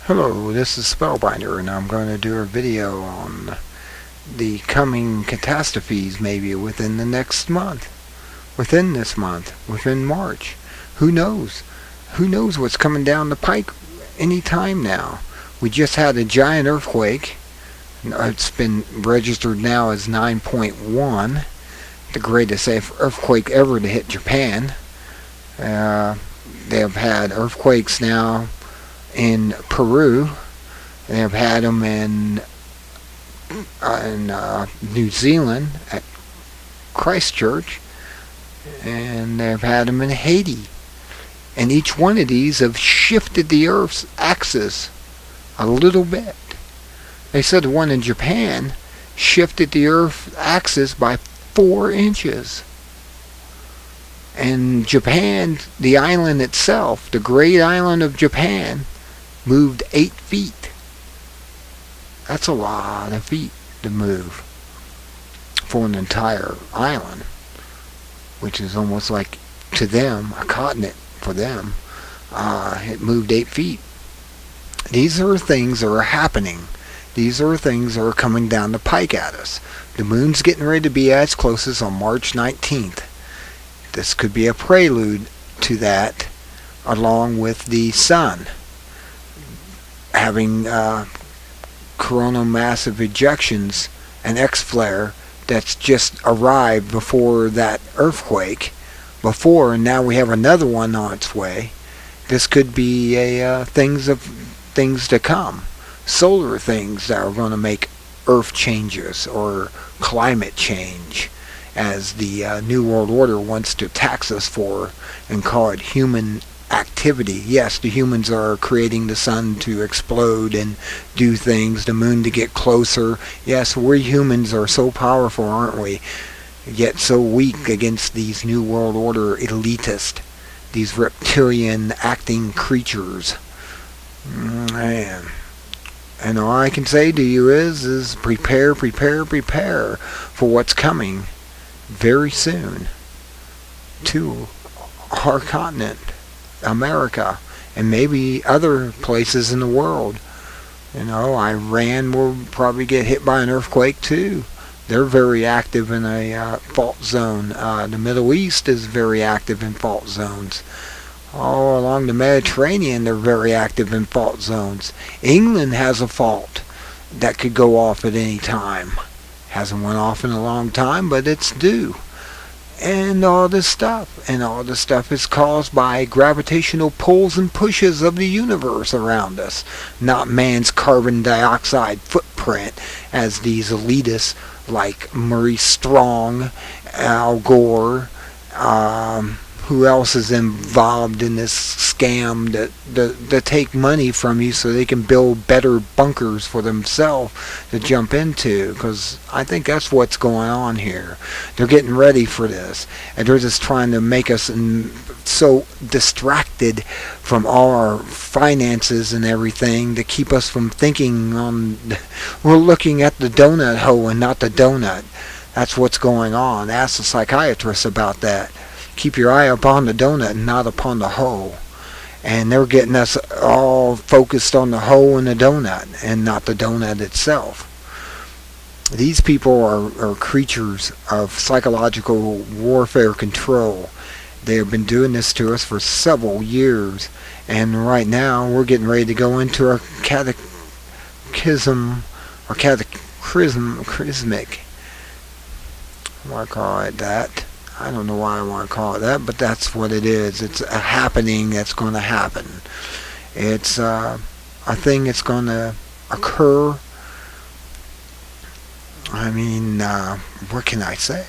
Hello, this is Spellbinder, and I'm going to do a video on the coming catastrophes maybe within the next month, within this month, within March. Who knows? Who knows what's coming down the pike any time now? We just had a giant earthquake. It's been registered now as 9.1, the greatest earthquake ever to hit Japan. They've had earthquakes now in Peru. They have had them in New Zealand at Christchurch, and they've had them in Haiti. And each one of these have shifted the Earth's axis a little bit. They said the one in Japan shifted the Earth's axis by 4 inches. And Japan, the island itself, the great island of Japan, moved 8 feet. That's a lot of feet to move for an entire island, which is almost like, to them, a continent for them. It moved 8 feet. These are things that are happening. These are things that are coming down the pike at us. The moon's getting ready to be at its closest on March 19th. This could be a prelude to that, along with the sun having coronal massive ejections, an X-flare that's just arrived before that earthquake, and now we have another one on its way. This could be a things to come, solar things that are going to make Earth changes or climate change, as the New World Order wants to tax us for and call it human activity. Yes, the humans are creating the sun to explode and do things, the moon to get closer. Yes, we humans are so powerful, aren't we? Yet so weak against these New World Order elitists, these reptilian acting creatures. Man. And all I can say to you is prepare for what's coming very soon to our continent, America, and maybe other places in the world. You know, Iran will probably get hit by an earthquake too. They're very active in a fault zone. The Middle East is very active in fault zones. All along the Mediterranean, they're very active in fault zones. England has a fault that could go off at any time. Hasn't went off in a long time, but it's due. And all this stuff. And all this stuff is caused by gravitational pulls and pushes of the universe around us. Not man's carbon dioxide footprint, as these elitists like Maurice Strong, Al Gore, who else is involved in this scam that take money from you so they can build better bunkers for themselves to jump into? Because I think that's what's going on here. They're getting ready for this, and they're just trying to make us so distracted from all our finances and everything to keep us from thinking we're looking at the donut hole and not the donut. That's what's going on. Ask the psychiatrist about that. Keep your eye upon the donut and not upon the hole. And they're getting us all focused on the hole in the donut and not the donut itself. These people are creatures of psychological warfare control. They have been doing this to us for several years. And right now we're getting ready to go into a cataclysmic. I call it that. I don't know why I want to call it that, but that's what it is. It's a happening that's going to happen. It's a thing that's going to occur. I mean, what can I say?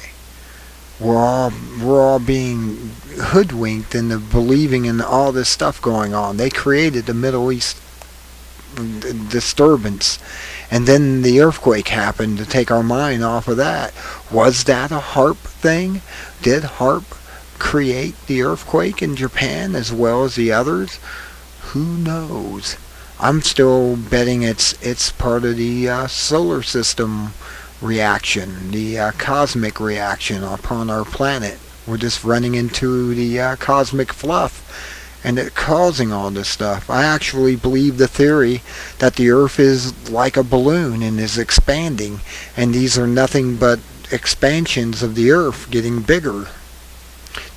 We're all being hoodwinked into believing in all this stuff going on. They created the Middle East disturbance, and then the earthquake happened to take our mind off of that. Was that a HARP thing? Did HARP create the earthquake in Japan as well as the others? Who knows? I'm still betting it's part of the solar system reaction, the cosmic reaction upon our planet. We're just running into the cosmic fluff and it's causing all this stuff. I actually believe the theory that the Earth is like a balloon and is expanding, and these are nothing but expansions of the Earth getting bigger.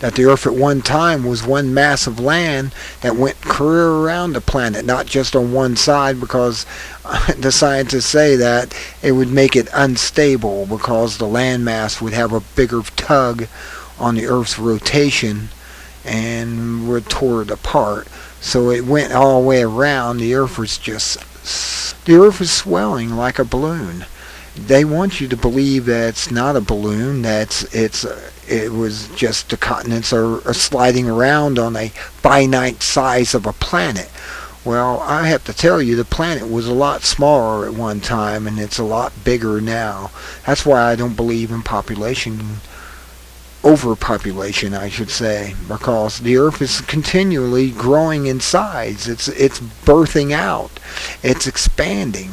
That the Earth at one time was one mass of land that went clear around the planet, not just on one side, because the scientists say that it would make it unstable because the land mass would have a bigger tug on the Earth's rotation and would tore it apart. So it went all the way around. The Earth was swelling like a balloon. They want you to believe that it's not a balloon, that it was just the continents are sliding around on a finite size of a planet. Well, I have to tell you, the planet was a lot smaller at one time, and it's a lot bigger now. That's why I don't believe in overpopulation, I should say, because the Earth is continually growing in size. It's birthing out. It's expanding.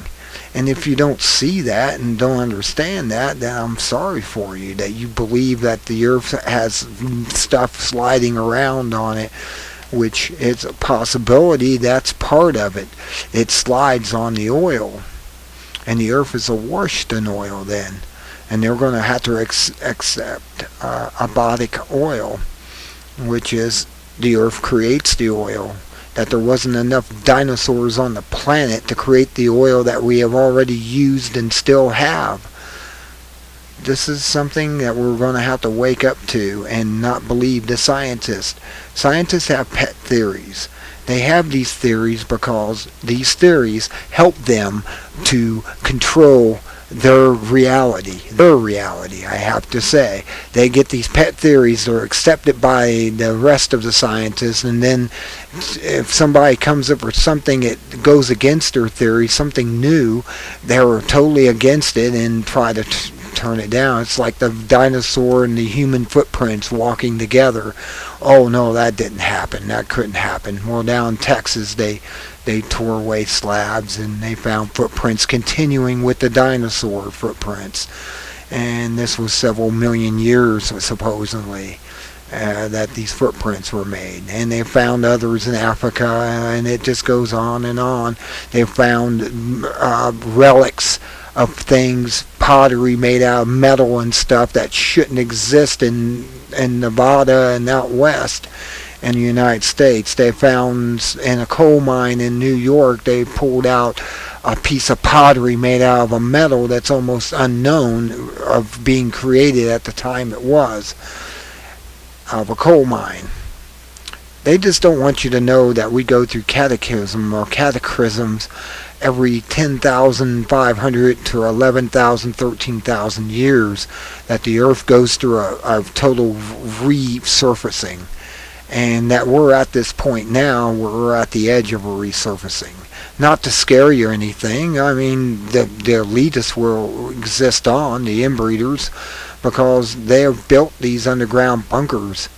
And if you don't see that and don't understand that, then I'm sorry for you that you believe that the Earth has stuff sliding around on it, which is a possibility. That's part of it. It slides on the oil, and the Earth is awash in oil then. And they're going to have to accept abiotic oil, which is the Earth creates the oil. That there wasn't enough dinosaurs on the planet to create the oil that we have already used and still have. This is something that we're going to have to wake up to and not believe the scientists. Scientists have pet theories. They have these theories because these theories help them to control their reality, I have to say. They get these pet theories that are accepted by the rest of the scientists, and then if somebody comes up with something that goes against their theory, something new, they're totally against it and try to turn it down. It's like the dinosaur and the human footprints walking together. Oh no, that didn't happen. That couldn't happen. Well, down in Texas, they tore away slabs and they found footprints continuing with the dinosaur footprints. And this was several million years, supposedly, that these footprints were made. And they found others in Africa, and it just goes on and on. They found relics of things, pottery made out of metal and stuff that shouldn't exist in Nevada and out west in the United States. They found in a coal mine in New York, they pulled out a piece of pottery made out of a metal that's almost unknown of being created at the time it was, of a coal mine. They just don't want you to know that we go through cataclysms every 10,500 to 11,000, 13,000 years, that the Earth goes through a total resurfacing. And that we're at this point now where we're at the edge of a resurfacing. Not to scare you or anything. I mean, the elitists will exist on, the inbreeders, because they have built these underground bunkers.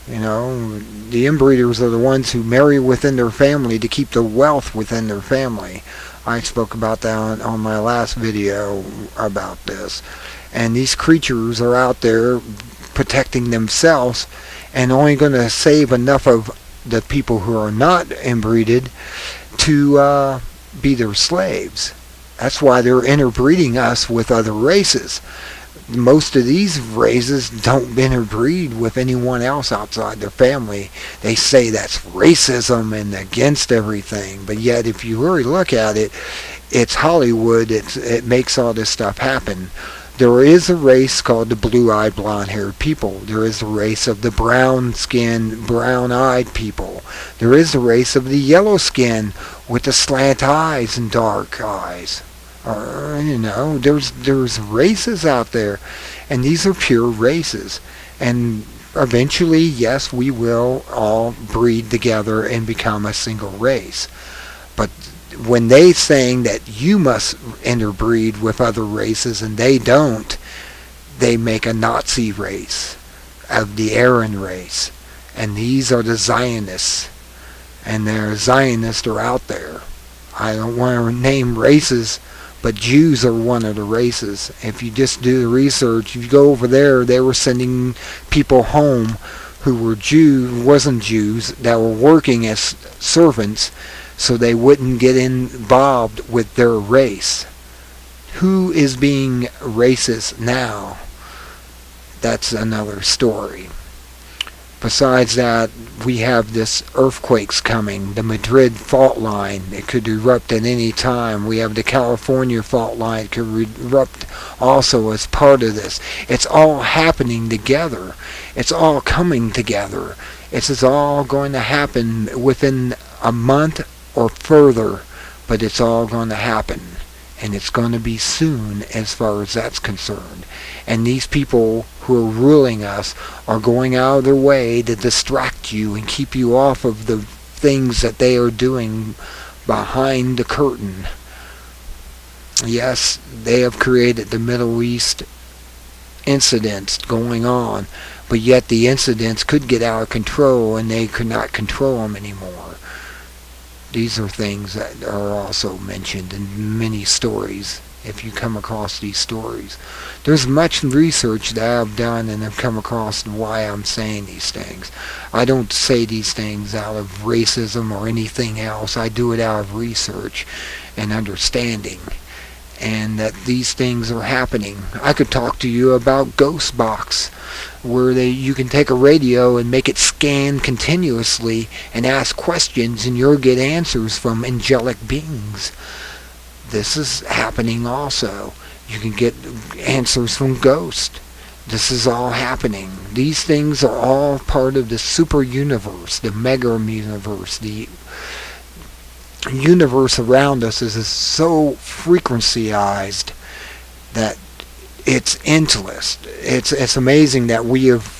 You know, the inbreeders are the ones who marry within their family to keep the wealth within their family. I spoke about that on my last video about this. And these creatures are out there protecting themselves and only going to save enough of the people who are not inbreeded to be their slaves. That's why they're interbreeding us with other races. Most of these races don't interbreed with anyone else outside their family. They say that's racism and against everything, but yet if you really look at it, it's Hollywood. It makes all this stuff happen. There is a race called the blue-eyed, blonde-haired people. There is a race of the brown-skinned, brown-eyed people. There is a race of the yellow skin with the slant eyes and dark eyes. You know, there's races out there, and these are pure races. And eventually, yes, we will all breed together and become a single race. But when they saying that you must interbreed with other races and they don't, they make a Nazi race of the Aryan race. And these are the Zionists. And their Zionists are out there. I don't want to name races, but Jews are one of the races. If you just do the research, if you go over there, they were sending people home who were wasn't Jews, that were working as servants so they wouldn't get involved with their race. Who is being racist now? That's another story. Besides that, we have this earthquakes coming, the Madrid fault line. It could erupt at any time. We have the California fault line. It could erupt also as part of this. It's all happening together. It's all coming together. It's all going to happen within a month or further, but it's all going to happen. And it's going to be soon as far as that's concerned. And these people who are ruling us are going out of their way to distract you and keep you off of the things that they are doing behind the curtain. Yes, they have created the Middle East incidents going on, but yet the incidents could get out of control and they could not control them anymore. These are things that are also mentioned in many stories, if you come across these stories. There's much research that I've done and have come across why I'm saying these things. I don't say these things out of racism or anything else. I do it out of research and understanding. And that these things are happening. I could talk to you about Ghost Box, where you can take a radio and make it scan continuously and ask questions and you'll get answers from angelic beings. This is happening also. You can get answers from ghosts. This is all happening. These things are all part of the super universe, the mega universe, the universe around us is so frequencyized that it's endless. It's amazing that we have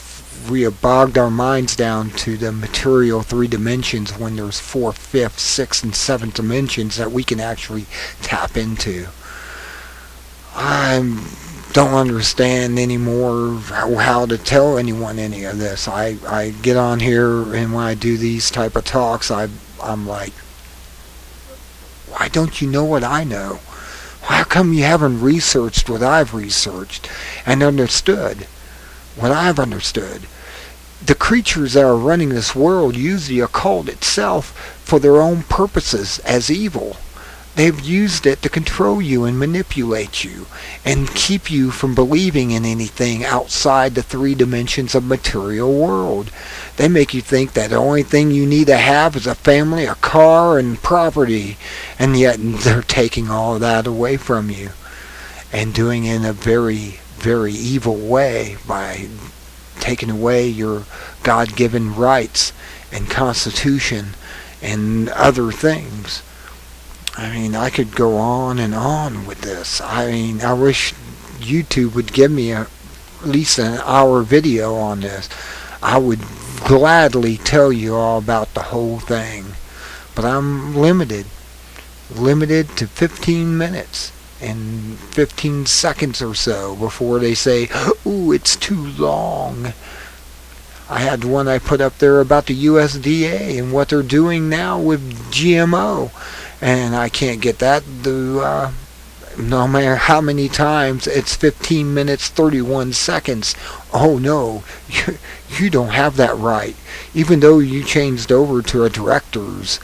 bogged our minds down to the material 3 dimensions when there's 4th, 5th, 6th, and 7th dimensions that we can actually tap into. I don't understand anymore how to tell anyone any of this. I get on here and when I do these type of talks, I'm like, why don't you know what I know? How come you haven't researched what I've researched and understood what I've understood? The creatures that are running this world use the occult itself for their own purposes as evil. They've used it to control you and manipulate you and keep you from believing in anything outside the 3 dimensions of material world. They make you think that the only thing you need to have is a family, a car, and property, and yet they're taking all of that away from you and doing it in a very, very evil way by taking away your God-given rights and constitution and other things. I mean, I could go on and on with this. I mean, I wish YouTube would give me at least an hour video on this. I would gladly tell you all about the whole thing. But I'm limited to 15 minutes and 15 seconds or so before they say, ooh, it's too long. I had one I put up there about the USDA and what they're doing now with GMO. And I can't get that to, no matter how many times. It's 15 minutes, 31 seconds. Oh no, you don't have that right. Even though you changed over to a director's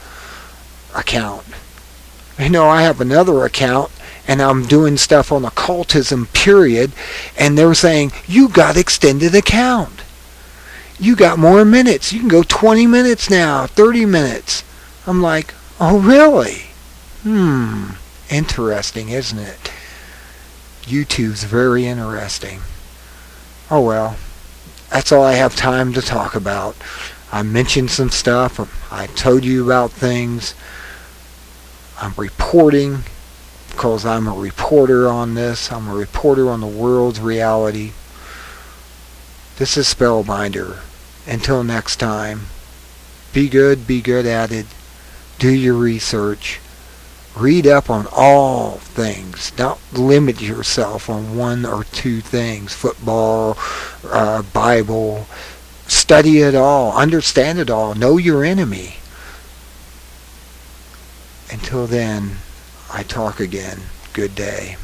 account. You know, I have another account and I'm doing stuff on occultism, period. And they're saying, you got extended account. You got more minutes. You can go 20 minutes now, 30 minutes. I'm like, oh, really? Interesting, isn't it? YouTube's very interesting. Oh, well. That's all I have time to talk about. I mentioned some stuff. I told you about things. I'm reporting because I'm a reporter on this. I'm a reporter on the world's reality. This is Spellbinder. Until next time, be good at it. Do your research. Read up on all things. Don't limit yourself on 1 or 2 things. Football, Bible. Study it all. Understand it all. Know your enemy. Until then, I talk again. Good day.